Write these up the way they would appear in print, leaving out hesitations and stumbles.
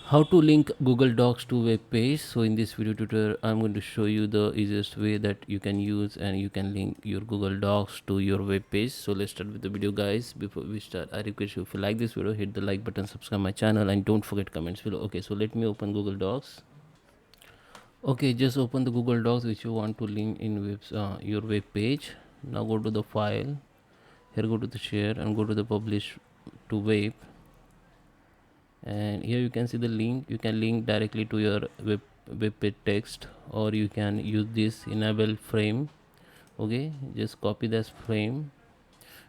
How to link Google Docs to web page. So in this video tutorial I'm going to show you the easiest way that you can use and you can link your Google Docs to your web page. So let's start with the video, guys. Before we start, I request you, if you like this video, hit the like button, subscribe my channel, and don't forget comments below. Okay, so let me open Google Docs. Okay, just open the Google Docs which you want to link in your web page. Now go to the file, here go to the share and go to the publish to web, and here you can see the link. You can link directly to your web page text, or you can use this enable frame. Okay, just copy this frame.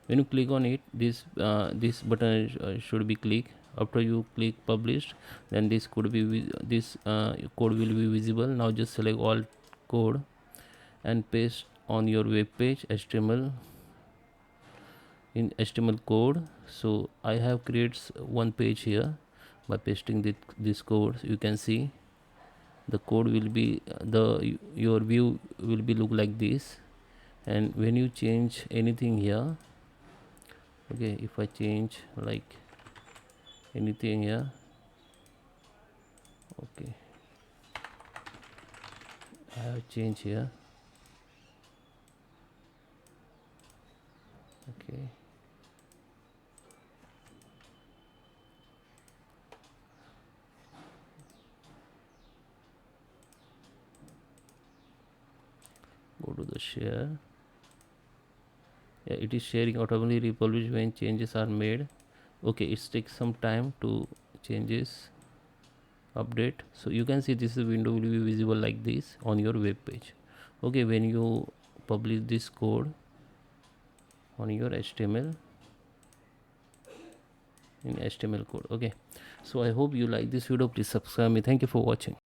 When you click on it, this button should be click. After you click published, then this could be this code will be visible. Now just select all code and paste on your web page HTML in HTML code. So I have created one page here. By pasting this code, you can see the code will be your view will be look like this. And when you change anything here, okay, if I change like anything here, okay, I have changed here, okay, go to the share. Yeah, it is sharing automatically republish when changes are made. Okay, it takes some time to changes update. So you can see this window will be visible like this on your web page. Okay, when you publish this code on your HTML in HTML code. Okay, so I hope you like this video. Please subscribe me. Thank you for watching.